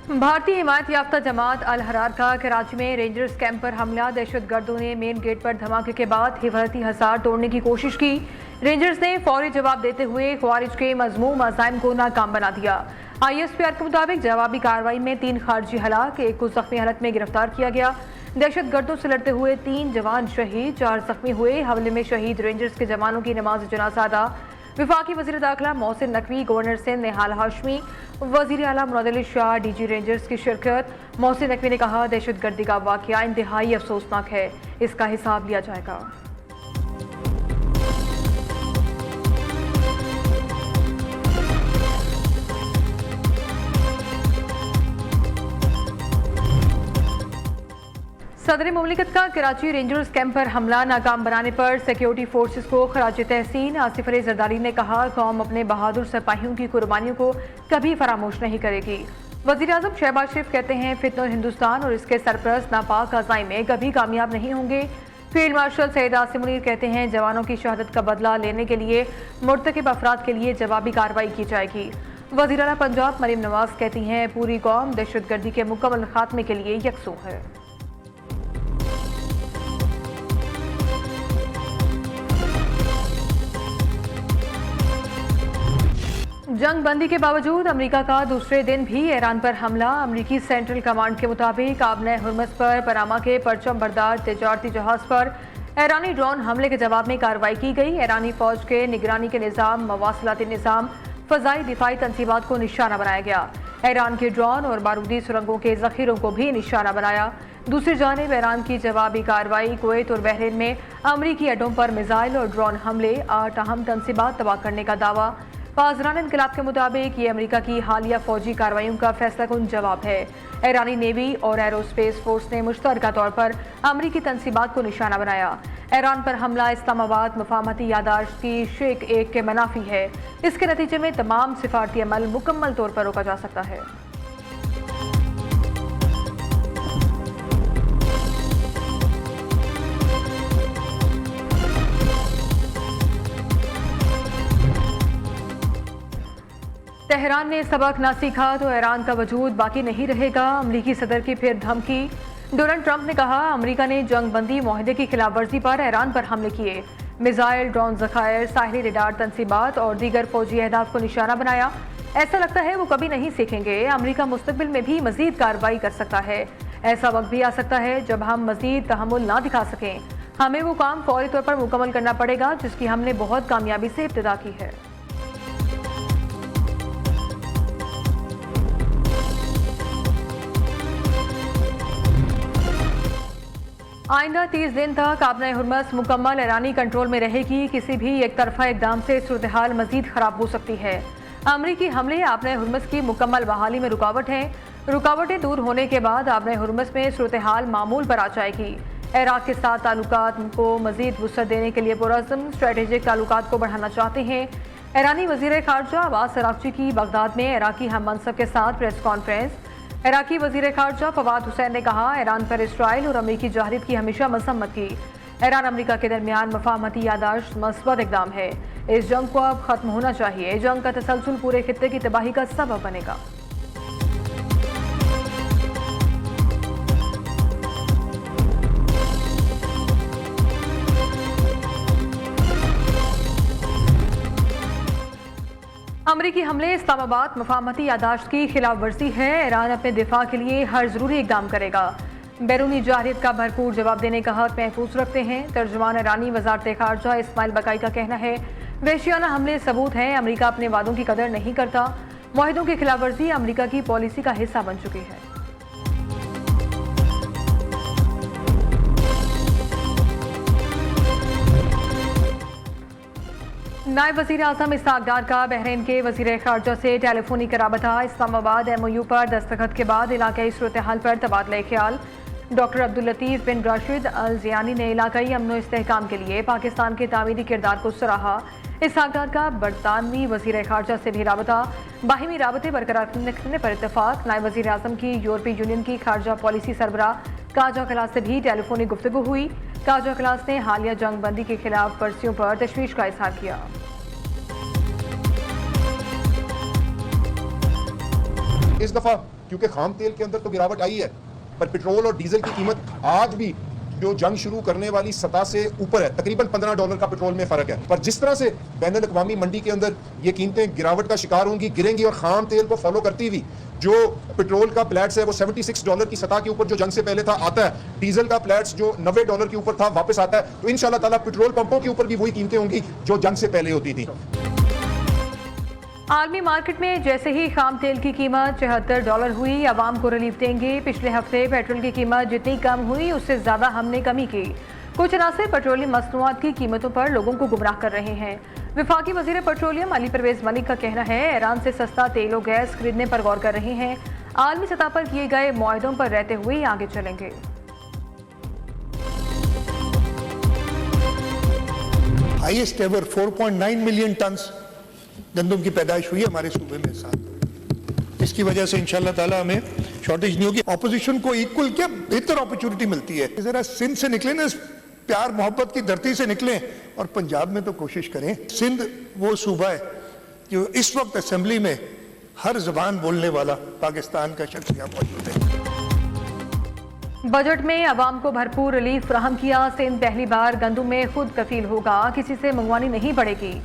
भारतीय हिमायत याफ्ता जमात अल हरार का कराची में रेंजर्स कैंप पर हमला। दहशतगर्दों ने मेन गेट पर धमाके के बाद हिफाजती हसार तोड़ने की कोशिश की। रेंजर्स ने फौरी जवाब देते हुए ख्वारिज के मजमूम अज़ाइम को नाकाम बना दिया। ISPR के मुताबिक जवाबी कार्रवाई में 3 खारजी हलाक, 1 को जख्मी हालत में गिरफ्तार किया गया। दहशतगर्दों से लड़ते हुए 3 जवान शहीद, 4 जख्मी हुए। हमले में शहीद रेंजर्स के जवानों की नमाज जनाजा अदा। विफाकी वज़ीर दाखिला मोहसिन नकवी, गवर्नर सिंध निहाल हाशमी, वज़ीर आला मुराद अली शाह, DG रेंजर्स की शिरकत। मोहसिन नकवी ने कहा, दहशतगर्दी का वाक़या इंतहाई अफसोसनाक है, इसका हिसाब लिया जाएगा। सदर मुमलिकत का कराची रेंजर्स कैंप पर हमला नाकाम बनाने पर सिक्योरिटी फोर्सेस को खराज तहसीन। आसिफ अली जरदारी ने कहा, कौम अपने बहादुर सिपाहियों की कुर्बानियों को कभी फरामोश नहीं करेगी। वज़ीर आज़म शहबाज शरीफ कहते हैं, फितनत हिंदुस्तान और इसके सरपरस्त नापाक अज़ाइम में कभी कामयाब नहीं होंगे। फील्ड मार्शल सैयद आसिम मुनीर कहते हैं, जवानों की शहादत का बदला लेने के लिए मुर्तकिब अफराद के लिए जवाबी कार्रवाई की जाएगी। वज़ीर आला पंजाब मरीम नवाज कहती हैं, पूरी कौम दहशतगर्दी के मुकम्मल खात्मे के लिए यकसू है। जंग बंदी के बावजूद अमेरिका का दूसरे दिन भी ईरान पर हमला। अमेरिकी सेंट्रल कमांड के मुताबिक आबने हुर्मुज़ पर पनामा के परचम बरदार तिजारती जहाज पर ईरानी ड्रोन हमले के जवाब में कार्रवाई की गई। ईरानी फौज के निगरानी के निज़ाम, मवासलाती निज़ाम, फ़ज़ाई दिफाई तनसीबात को निशाना बनाया गया। ईरान के ड्रोन और बारूदी सुरंगों के ज़ख़ीरों को भी निशाना बनाया। दूसरी जानिब ईरान की जवाबी कार्रवाई, कुवैत और बहरीन में अमरीकी अड्डों पर मिसाइल और ड्रोन हमले, 8 अहम तनसीबात तबाह करने का दावा। पासरान इनकलाब के मुताबिक ये अमेरिका की हालिया फौजी कार्रवाइयों का फैसला कुन जवाब है। ईरानी नेवी और एरोस्पेस फोर्स ने मुश्तरका तौर पर अमरीकी तनसीबात को निशाना बनाया। ईरान पर हमला इस्लामाबाद मफाहमती यादाश्त की शेख 1 के मनाफी है। इसके नतीजे में तमाम सिफारती अमल मुकम्मल तौर पर रोका जा सकता है। तेहरान ने सबक ना सीखा तो ईरान का वजूद बाकी नहीं रहेगा। अमरीकी सदर की फिर धमकी। डोनाल्ड ट्रंप ने कहा, अमरीका ने जंग बंदी मुआहदे की खिलाफ वर्जी पर ईरान पर हमले किए। मिसाइल, ड्रोन ज़खायर, साहिली रडार तनसीबात और दीगर फौजी अहदाफ को निशाना बनाया। ऐसा लगता है वो कभी नहीं सीखेंगे। अमरीका मुस्तकबिल में भी मजीद कार्रवाई कर सकता है। ऐसा वक्त भी आ सकता है जब हम मजीद तहम्मुल ना दिखा सकें। हमें वो काम फौरी तौर पर मुकम्मल करना पड़ेगा जिसकी हमने बहुत कामयाबी से इब्तिदा की है। आइंदा 30 दिन तक आबने हुर्मुज़ मुकम्मल ईरानी कंट्रोल में रहेगी। किसी भी एक तरफा इकदाम से सूरत हाल मजीद खराब हो सकती है। अमरीकी हमले आबने हुर्मुज़ की मुकम्मल बहाली में रुकावट हैं। रुकावटें दूर होने के बाद आबने हुर्मुज़ में सूरत हाल मामूल पर आ जाएगी। इराक के साथ ताल्लुकात को मजीद वुसअत देने के लिए पुरअज़्म स्ट्रेटेजिक ताल्लुकात को बढ़ाना चाहते हैं। ईरानी वज़ीर खारजा अब्बास अराग़ची की बगदाद में इराकी हम मनसब के साथ प्रेस कॉन्फ्रेंस। इराकी वज़ीर खारजा फवाद हुसैन ने कहा, ईरान पर इसराइल और अमरीकी जाहिद की हमेशा मसम्मत की। ईरान अमरीका के दरमियान मफाहमती यादाश्त मस्बत इकदाम है। इस जंग को अब खत्म होना चाहिए। जंग का तसलसल पूरे खित्ते की तबाही का सबब बनेगा। अमरीकी हमले इस्लामाबाद मफाहमती यादाश्त की खिलाफ वर्जी है। ईरान अपने दिफा के लिए हर जरूरी इकदाम करेगा। बैरूनी जाहिद का भरपूर जवाब देने का हक महफूज रखते हैं। तर्जुमान ईरानी वज़ारत खारजा इस्माइल बकाई का कहना है, वहशियाना हमले सबूत हैं अमरीका अपने वादों की कदर नहीं करता। मुआहिदों की खिलाफ वर्जी अमरीका की पॉलिसी का हिस्सा बन चुकी है। नायब वज़ीर आज़म इसहाक़ डार का बहरीन के वज़ीर खारजा से टेलीफोनिक राबता। इस्लामाबाद MOU पर दस्तखत के बाद इलाकाई सूरत हाल पर तबादला ख्याल। डॉक्टर अब्दुल लतीफ़ बिन राशिद अल ज़ियानी ने इलाकाई अमन व इस्तेहकाम के लिए पाकिस्तान के तामीरी किरदार को सराहा। इसहाक़ डार का बरतानवी वज़ीर खारजा से भी राबता। बाहिमी राबते बरकरार रखने पर इत्तफाक। नायब वज़ीर आज़म की यूरोपीय यूनियन की खारजा पॉलिसी सरबराह काजा क्लास से भी टेलीफोनिक गुफ्तगू हुई। काजा क्लास ने हालिया जंग बंदी के खिलाफ वर्जियों पर तशवीश का इजहार किया। इस दफ़ा क्योंकि खाम तेल के अंदर तो गिरावट आई है, पर पेट्रोल और डीजल की कीमत आज भी जो जंग शुरू करने वाली सतह से ऊपर है। तकरीबन $15 का पेट्रोल में फर्क है। पर जिस तरह से बैनुल अक़वामी मंडी के अंदर ये कीमतें गिरावट का शिकार होंगी, गिरेंगी, और खाम तेल को फॉलो करती हुई जो पेट्रोल का प्लेट्स है वो $76 की सतह के ऊपर जो जंग से पहले था आता है, डीजल का प्लेट्स जो $90 के ऊपर था वापस आता है। तो इंशाअल्लाह ताला पेट्रोल पंपों के ऊपर भी वही कीमतें होंगी जो जंग से पहले होती थी। आलमी मार्केट में जैसे ही खाम तेल की कीमत $74 हुई, आवाम को रिलीफ देंगे। पिछले हफ्ते पेट्रोल की कीमत जितनी कम हुई उससे ज्यादा हमने कमी की। कुछ अनासर पेट्रोलियम मसनूआत की कीमतों पर लोगों को गुमराह कर रहे हैं। वफाकी वजीर पेट्रोलियम अली परवेज मलिक का कहना है, ईरान से सस्ता तेल और गैस खरीदने पर गौर कर रहे हैं। आलमी सतह पर किए गए मुआहदों पर रहते हुए आगे चलेंगे। हाईएस्ट एवर 4.9 मिलियन टन गंदम की पैदाइश हुई है हमारे सूबे में साथ। इसकी वजह से इंशाल्लाह ताला हमें शॉर्टेज नहीं होगी। ऑपोजिशन को इक्वल क्या बेहतर अपॉर्चुनिटी मिलती है। जरा सिंध से निकले ना, प्यार मोहब्बत की धरती से निकलें और पंजाब में तो कोशिश करें। सिंध वो सूबा है जो इस वक्त असेंबली में हर जबान बोलने वाला पाकिस्तान का शख्स यहाँ मौजूद है। बजट में आवाम को भरपूर रिलीफ फराहम किया। सिंध पहली बार गंदम में खुद कफील होगा, किसी से मंगवानी नहीं पड़ेगी।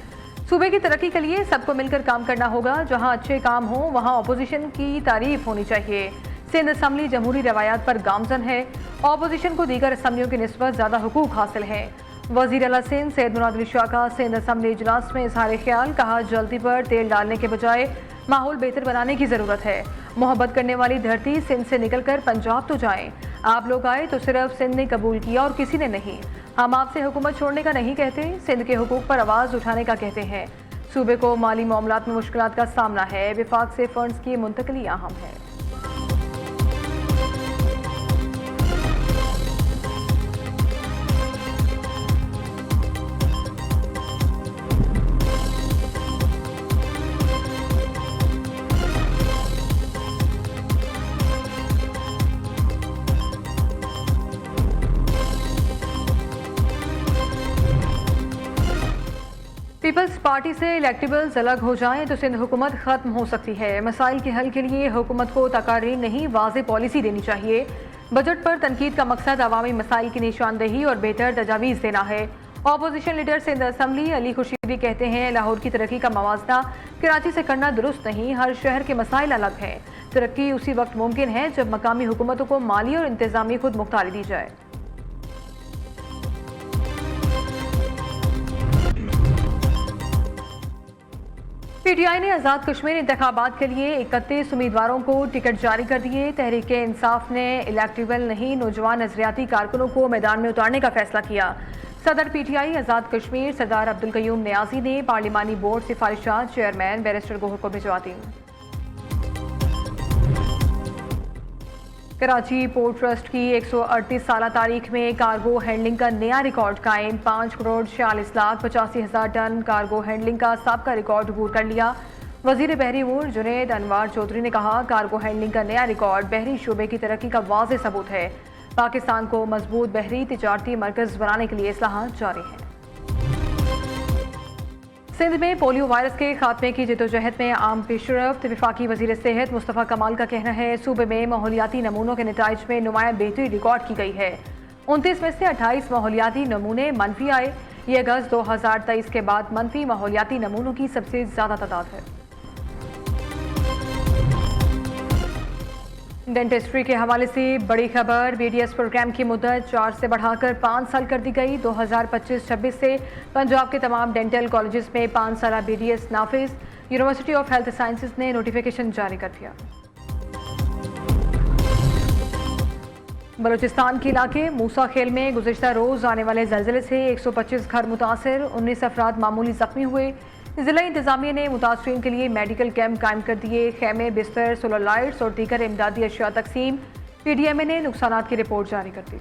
सूबे की तरक्की के लिए सबको मिलकर काम करना होगा। जहां अच्छे काम हो वहां अपोजिशन की तारीफ होनी चाहिए। सिंध असम्बली जमहूरी रवायात पर गामजन है। अपोजिशन को दीगर असम्बलियों की निस्बत ज़्यादा हुकूक हासिल है। वज़ीर आला सिंध सैयद मुराद अली शाह का सिंध असम्बली इजलास में इजहार ख्याल, कहा जल्दी पर तेल डालने के बजाय माहौल बेहतर बनाने की ज़रूरत है। मोहब्बत करने वाली धरती सिंध से निकलकर पंजाब तो जाएं। आप लोग आए तो सिर्फ सिंध ने कबूल किया और किसी ने नहीं। हम आपसे हुकूमत छोड़ने का नहीं कहते, सिंध के हुकूक पर आवाज़ उठाने का कहते हैं। सूबे को माली मामलात में मुश्किलात का सामना है। विफाक से फंड्स की मुंतकली अहम है। पीपल्स पार्टी से इलेक्टेबल्स अलग हो जाएं तो सिंध हुकूमत खत्म हो सकती है। मसाइल के हल के लिए हुकूमत को तकारीर नहीं, वाज़ेह पॉलिसी देनी चाहिए। बजट पर तनकीद का मकसद अवामी मसाइल की निशानदेही और बेहतर तजावीज़ देना है। Opposition leader Sindh assembly Ali Khurshidi कहते हैं, लाहौर की तरक्की का मवाजना कराची से करना दुरुस्त नहीं। हर शहर के मसाइल अलग हैं। तरक्की उसी वक्त मुमकिन है जब मकामी हुकूमतों को माली और इंतजामी खुद मुख्तारी दी जाए। पीटीआई ने आज़ाद कश्मीर इंतखाबात के लिए 31 उम्मीदवारों को टिकट जारी कर दिए। तहरीक इंसाफ ने इलेक्टेबल नहीं, नौजवान नजरियाती कारकुनों को मैदान में उतारने का फैसला किया। सदर पीटीआई आज़ाद कश्मीर सरदार अब्दुल कयूम नियाजी ने पार्लिमानी बोर्ड सिफारिशात चेयरमैन बैरिस्टर गोहर को भिजवा दी। कराची पोर्ट ट्रस्ट की 138 साला तारीख में कार्गो हैंडलिंग का नया रिकॉर्ड कायम। 5,46,85,000 टन कार्गो हैंडलिंग का सबका रिकॉर्ड अबूर कर लिया। वजीर बहरी अमूर जुनैद अनवार चौधरी ने कहा, कार्गो हैंडलिंग का नया रिकॉर्ड बहरी शोबे की तरक्की का वाज़ेह सबूत है। पाकिस्तान को मजबूत बहरी तिजारती मरकज़ बनाने के लिए इस्लाहात जारी हैं। सिंध में पोलियो वायरस के खात्मे की जद्दोजहद में आम पेशरफ्त। वफाकी वजीर सेहत मुस्तफ़ा कमाल का कहना है, सूबे में माहौलियाती नमूनों के नताइज में नुमाया बेहतरी रिकॉर्ड की गई है। 29 में से 28 माहौलियाती नमूने मनफी आए। ये अगस्त 2023 के बाद मनफी माहौलियाती नमूनों की सबसे ज़्यादा तादाद है। डेंटिस्ट्री के हवाले से बड़ी खबर, बीडीएस प्रोग्राम की मुद्दत 4 से बढ़ाकर 5 साल कर दी गई। 2025-26 से पंजाब के तमाम डेंटल कॉलेजेस में 5 साल बीडीएस नाफिज। यूनिवर्सिटी ऑफ हेल्थ साइंसेज ने नोटिफिकेशन जारी कर दिया। बलूचिस्तान के इलाके मूसा खेल में गुज़िश्ता रोज़ आने वाले ज़लज़ले से 125 घर मुतासर, 19 अफराद मामूली ज़ख्मी हुए। ज़िला इंतज़ामिया ने मुतासरीन के लिए मेडिकल कैंप कायम कर दिए। खेमे, बिस्तर, सोलर लाइट्स और दीगर इमदादी अशिया तकसीम। पीडीएमए ने नुकसानात की रिपोर्ट जारी कर दी।